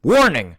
Warning!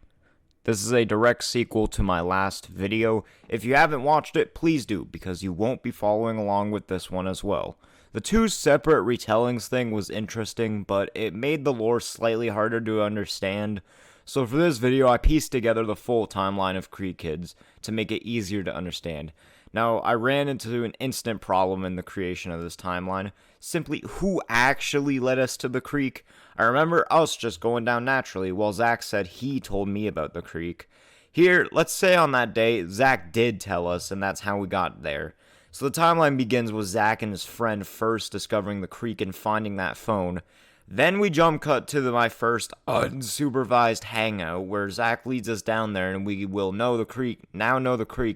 This is a direct sequel to my last video. If you haven't watched it, please do, because you won't be following along with this one as well. The two separate retellings thing was interesting, but it made the lore slightly harder to understand. So for this video, I pieced together the full timeline of Creekkidz to make it easier to understand. Now, I ran into an instant problem in the creation of this timeline. Simply, who actually led us to the creek? I remember us just going down naturally, while Zach said he told me about the creek. Here, let's say on that day, Zach did tell us, and that's how we got there. So the timeline begins with Zach and his friend first discovering the creek and finding that phone. Then we jump cut to my first unsupervised hangout, where Zach leads us down there and we will know the creek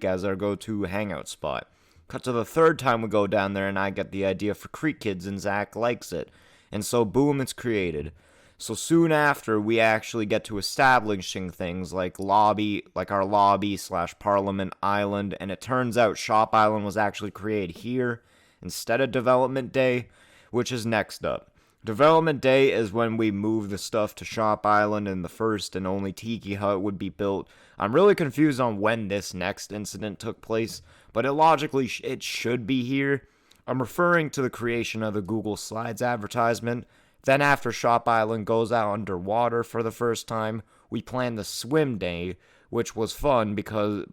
as our go-to hangout spot. Cut to the third time we go down there and I get the idea for Creekkidz and Zach likes it. And so boom, it's created. So soon after, we actually get to establishing things like our lobby/Parliament Island, and it turns out Shop Island was actually created here instead of Development Day, which is next up. Development Day is when we move the stuff to Shop Island and the first and only Tiki Hut would be built. I'm really confused on when this next incident took place, but it should be here. I'm referring to the creation of the Google Slides advertisement. Then after Shop Island goes out underwater for the first time, we plan the swim day, which was fun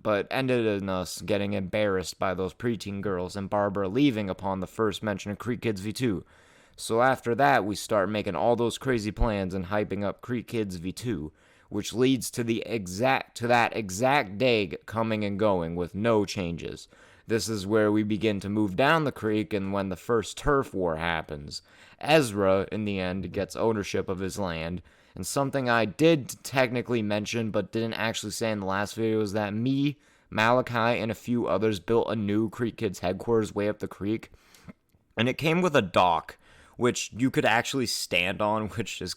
but ended in us getting embarrassed by those preteen girls and Barbara leaving upon the first mention of Creekkidz V2. So after that, we start making all those crazy plans and hyping up Creekkidz V2, which leads to that exact day coming and going with no changes. This is where we begin to move down the creek and when the first turf war happens. Ezra, in the end, gets ownership of his land, and something I did technically mention but didn't actually say in the last video is that me, Malachi, and a few others built a new Creekkidz headquarters way up the creek, and it came with a dock, which you could actually stand on, this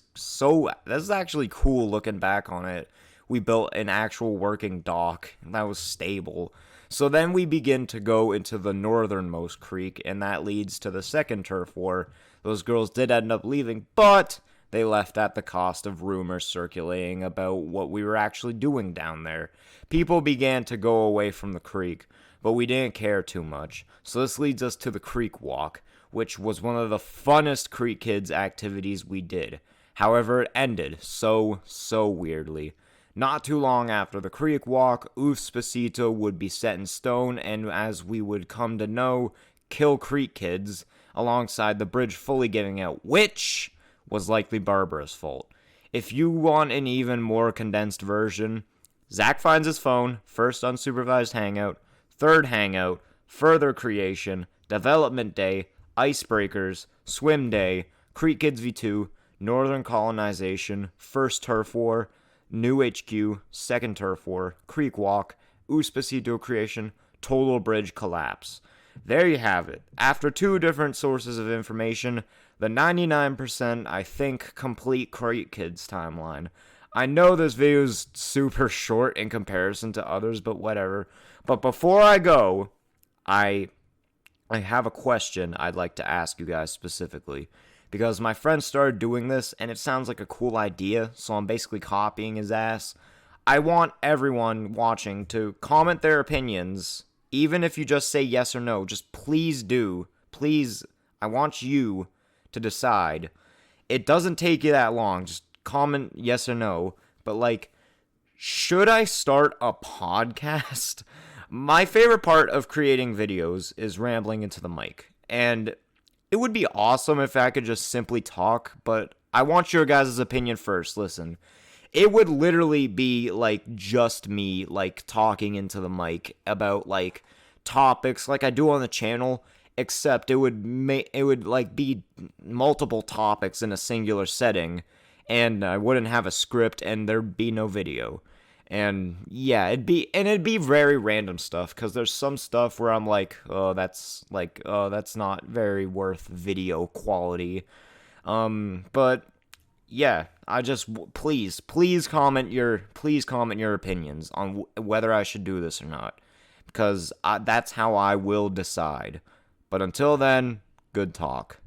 is actually cool looking back on it. We built an actual working dock, and that was stable. So then we begin to go into the northernmost creek, and that leads to the second turf war. Those girls did end up leaving, but they left at the cost of rumors circulating about what we were actually doing down there. People began to go away from the creek, but we didn't care too much. So this leads us to the creek walk, which was one of the funnest Creekkidz activities we did. However, it ended so weirdly. Not too long after the creek walk, Uspacito would be set in stone, and as we would come to know, kill Creekkidz, alongside the bridge fully giving out, which was likely Barbara's fault. If you want an even more condensed version, Zach finds his phone, first unsupervised hangout, third hangout, further creation, development day, icebreakers, swim day, Creekkidz V2, northern colonization, first turf war, new HQ, second turf war, creek walk, Uspacito creation, total bridge collapse. There you have it. After two different sources of information, the 99%, I think, complete Creekkidz timeline. I know this video is super short in comparison to others, but whatever. But before I go, I have a question I'd like to ask you guys specifically, because my friend started doing this, and it sounds like a cool idea, so I'm basically copying his ass. I want everyone watching to comment their opinions, even if you just say yes or no. Just please do. Please, I want you to decide. It doesn't take you that long. Just comment yes or no. But, should I start a podcast? My favorite part of creating videos is rambling into the mic, and it would be awesome if I could just simply talk, but I want your guys' opinion first. Listen, it would literally be, just me, talking into the mic about, topics like I do on the channel, except it would be multiple topics in a singular setting, and I wouldn't have a script, and there'd be no video. And yeah, it'd be very random stuff, because there's some stuff where I'm that's not very worth video quality. But yeah, I just please comment your opinions on whether I should do this or not, because that's how I will decide. But until then, good talk.